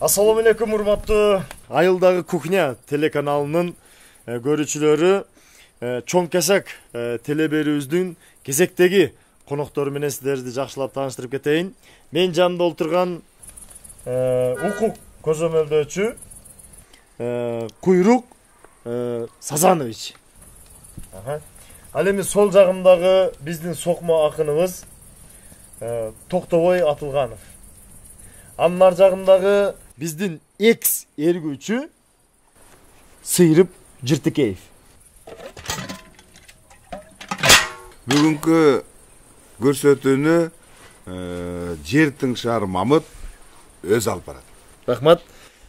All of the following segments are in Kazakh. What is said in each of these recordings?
Assalamu алейкум, урматтуу Айылдагы кухня телеканалынын көрүүчүлөрү. Чоң кесек телеберүүбүздүн кезектеги коноктору менен сиздерди жакшылап тааныштырып кетейин. Мен жанымда отурган укук көзөмөлдөөчү Куйрук Сазанович. Ал эми сол жагымдагы биздин сокмо акыныбыз Токтобой Атылганов. Анын ар жагындагы биздин экс эргүүчү Сыйрып Жыртыкеев. Бүгүнкү көрсөтүүнү Жер Тыңшар Мамыт өз алып барат. Рахмат.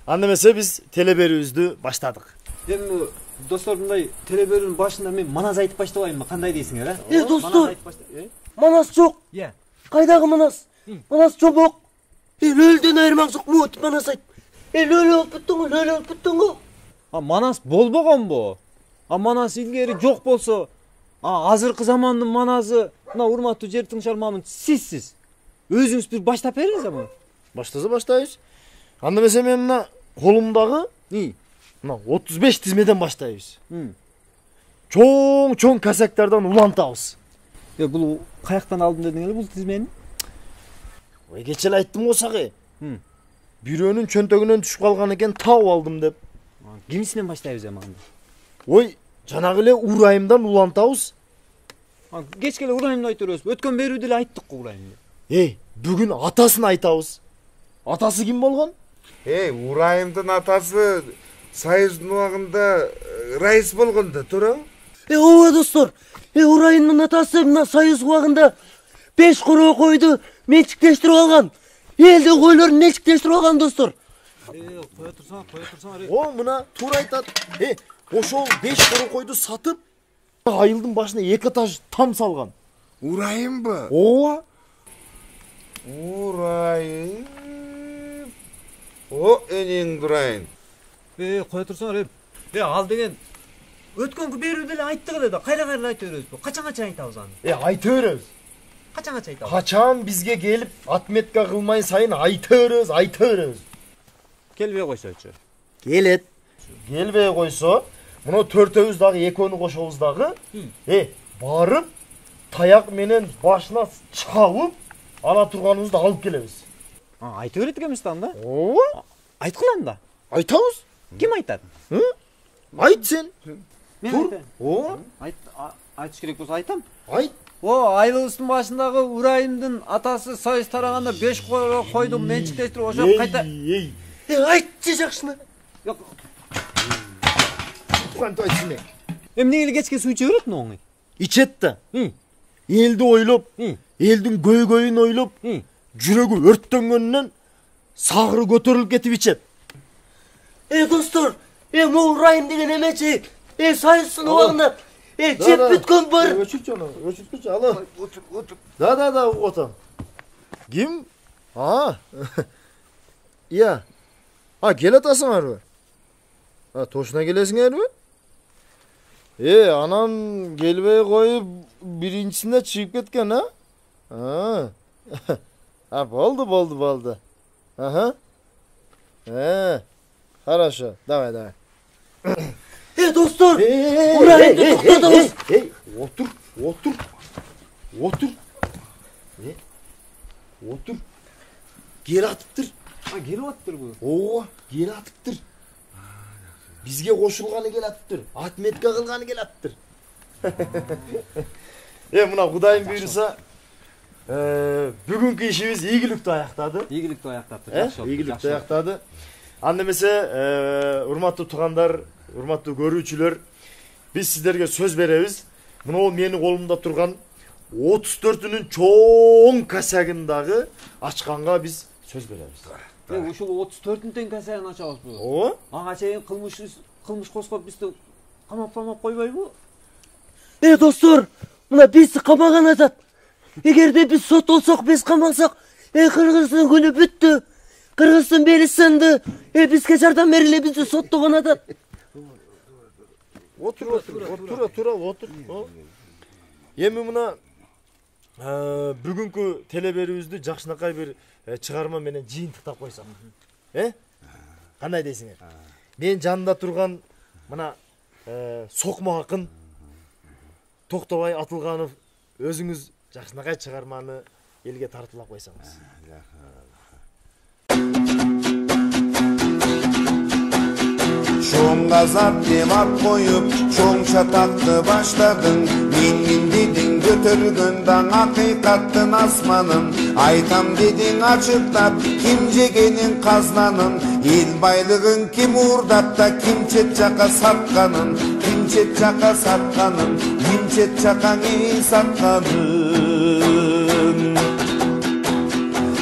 Анда эмесе биз телеберүүбүздү баштадык. Эми достор, мындай телеберүүнүн башында мен манас айтып баштабайынбы? Кандай дейсиңер, Достор, манас жок. Кайдагы манас? Манас жобок. Лөлдөн айырмак жок, муут манас айт. Лөлө болуп бүттүң го. Манас болбогонбу? Манас илгери жок болсо, азыркы замандын манасы, мына урматтуу Жер Тыңшар Мамыт сизсиз. Өзүңүз бир баштап бериңиз ама. Баштаса баштайбыз. Анда эмесе мен мына колумдагы мына 35 тизмеден баштайбыз. Чоң касектерден улантабыз. Бул каяктан алдым дедиң эле бул тизмени? Ой, кече эле айттым го сага. Бирөөнүн чөнтөгүнөн түшүп калган экен, таап алдым деп. Кимисинен баштайбыз эми анда? Ой, жанагы эле урайымдан улантабыз. Кечке эле урайымды айтып беребиз. Өткөн берүүдө эле айттык го урайымды. Бүгүн атасын айтабыз. Атасы ким болгон? Урайымдын атасы Союздун убагында раис болгон да, туура? Ооба достор. Урайымдын атасы мына Союз убагында 5 короо койду менчиктештирип алган. Элдин койлорун менчиктештирип алган достор. Коя турсаңар. О, мына туура айтат. Ошол 5 короо койду сатып, айылдын башына 2 этаж там салган. Урайымбы? Ооба. Урайым. О, энең дурайын. Коя турсаңар. Ал деген өткөнкү берүүдө эле айттык эле да, кайра айтып беребизби? Качан айтабыз аны? Айта беребиз. Качан айтабыз? Качан бизге келип отметка кылмай сайын айта беребиз. Келбей койсочу. Келет. Келбей койсо, мына төртөөбүз дагы экөөнү кошобуз дагы. Барып, таяк менен башына чабып, ана турганыбызды алып келебиз. Айта берет экенбиз да анда? Ооба. Айткыла анда. Айтабыз. Ким айтат? Айт сен. Мен айтам. Ооба. Айтыш керек болсо айтам. Айт. Айылыбыздын башындагы Урайымдын атасы Союз тараганда 5 койду менчиктештирип ошо кайта. Айтчы жакшыны. Жок. Кантип айтсың? Эмне эле кечке суу иче берет муну? Ичет да. Элди ойлоп, элдин көйгөйүн ойлоп, жүрөгү өрттөнгөнүнөн сагыры көтөрүлүп кетип ичет. Достор, могул Урайым деген эмечи, Союздун убагында жеп бүткөн бар. Өчүрчү, ала. Отур. Да, отам. Ким? Iya. Кел атасыңарбы? Точно келесиңерби? Анан келбей коюп, биринчисинде чыгып кеткен, Болду. Хорошо, давай. Достор, Урайымды токтотобуз. Отур. Кел атыптыр. Келип атыптыр бу. Ооба, кел атыптыр. Бизге кошулганы кел атыптыр. Отметка кылганы кел атыптыр. Мына Кудайым буйруса, бүгүнкү ишибиз ийгиликтүү аяктады. Ийгиликтүү аяктады. Анда эмесе, урматтуу туугандар, урматтуу көрүүчүлөр, биз сиздерге сөз беребиз. Мына менин колумда турган 34-үнүн чоң касагындагы ачканга биз сөз беребиз. Ушул 34-үн тең касагын ачабызбы? Ооба. Ага чейин кылмыш козгоп бизди камап койбойбу? Достор, мына бизди камаган атат. Эгерде биз соттолсок, биз камалсак, Кыргыздын күнү бүттү. Кыргыздын бели сынды. Бизге жардам бериле, бизди соттогон атат. Отур. Эми мына бүгүнкү телеберүүбүздү жакшынакай бир чыгарма менен жыйынтыктап койсок. Кандай дейсиңер? Мен жанында турган мына сокмо акын Токтобай Атылганов өзүңүз жакшынакай чыгарманы элге тартуулап койсоңуз. Çoğun gazap dem at koyup, çoğun çataklı başladın. Min dedin götürgünden hakikattın asmanın. Aytam dedin açıktap, kim cegenin kaznanın. El baylığın kim uğurdap da kim çet çaka satkanın. Kim çet çaka satkanın, kim çet çakanı satkanın.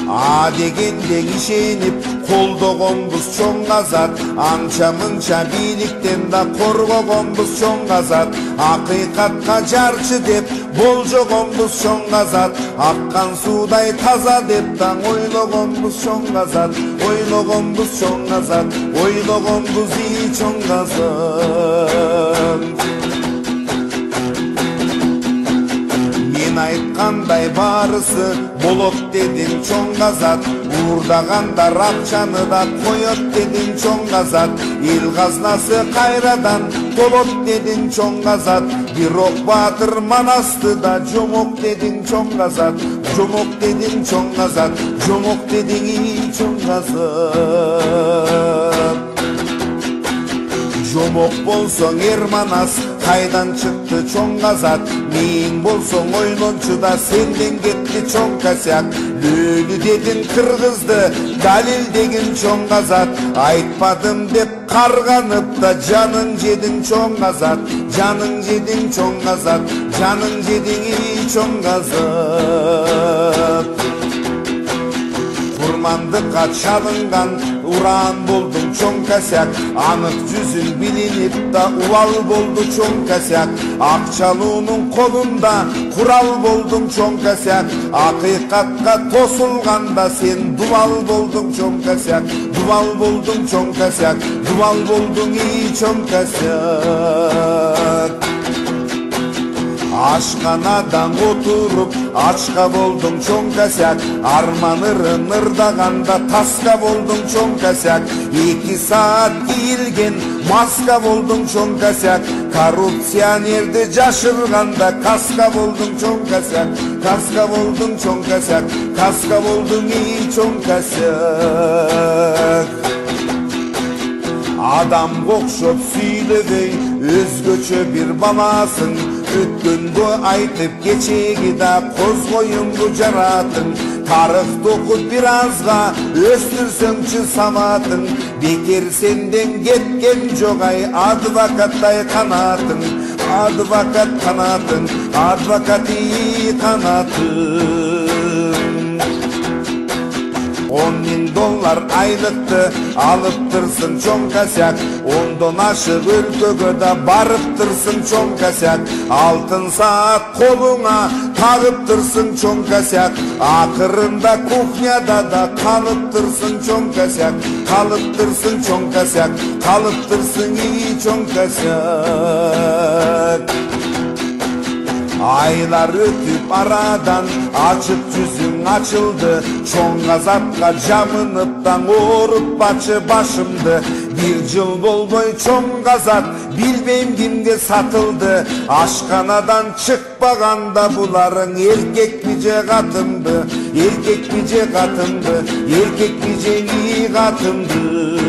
A degenden işenip koldogonbuz çoğun gazat. Ança mınça bilikten da korgogonbuz çoğun gazat. Hakikatka jarçı dep boljogonbuz çoğun gazat. Akkan suday taza dep da oylogonbuz çoğun gazat. Oylogonbuz çoğun gazat. Oylogonbuz iyi çoğun gazat. Men aytkanday barысы bolot dedin çoğun gazat. Uğurdaganda rakçanı da koyot dedin çoğun gazat. El gaznası kayradan dolot dedin çoğun gazat. Bir ok batır manastı da jomok dedin çoğun gazat. Jomok dedin çoğun gazat. Jomok dedin iyi çoğun gazat. Jomok bolsoň Ermanas kaydan çıktı çoğun gazat. Min bolsoň oynonçuda senden getdi çoğun kasyak. Lölü dedin Kırgızdı Dalil degin çoğun gazat. Aytpadım dep karganıp da canın jedin çoğun gazat. Canın jedin çoğun gazat. Canın jedin iyi çoğun gazat. Kurmandıkka çalıngan uran buldum çoğun kasyak. Anık yüzün bilinip da uval boldu çoğun kasyak. Akçaluğunun kolunda kural buldum çoğun kasyak. Hakikatka tosulganda sen duval buldum çoğun kasyak. Duval buldum çoğun kasyak. Duval buldum iyi çoğun kasyak. Aşkanadan oturup açka boldum çoğun kasyak. Armanırın ırdaganda taska boldum çoğun kasyak. 2 saat giyilgen maska boldum çoğun kasyak. Korrupsiyanerdi jaşırganda kaska boldum çoğun kasyak. Kaska boldum çoğun kasyak. Kaska boldum iyi çoğun kasyak. Adam kokşop süylebey özgöçö bir balasın. Ötkündü aytıp geçegi da koz koyundu jaratın. Tarık dokup birazga östürsöңчү samatın. Bekir senden ketken jogay advokatay kanatın. Advokat kanatın. Advokat iyi kanatın. $10.000 aylıktı alıp tırsın çoğun kasyak. Ondan aşık ülköge da barıp tırsın çoğun kasyak. Altın saat koluna takıp tırsın çoğun kasyak. Akırında kuhnyada da kalıp tırsın çoğun kasyak. Kalıp tırsın çoğun kasyak. Kalıp tırsın iyi çoğun kasyak. Aylar ötüp aradan açıp yüzün açıldı. Çoğun gazapka jamınıptan orup başımdı. Bir yıl bolboy çoğun gazap bilmem kimge satıldı. Aşkanadan çıkpaganda buların erkek mice katımdı. Erkek mice katımdı. Erkek mice iyi katımdı.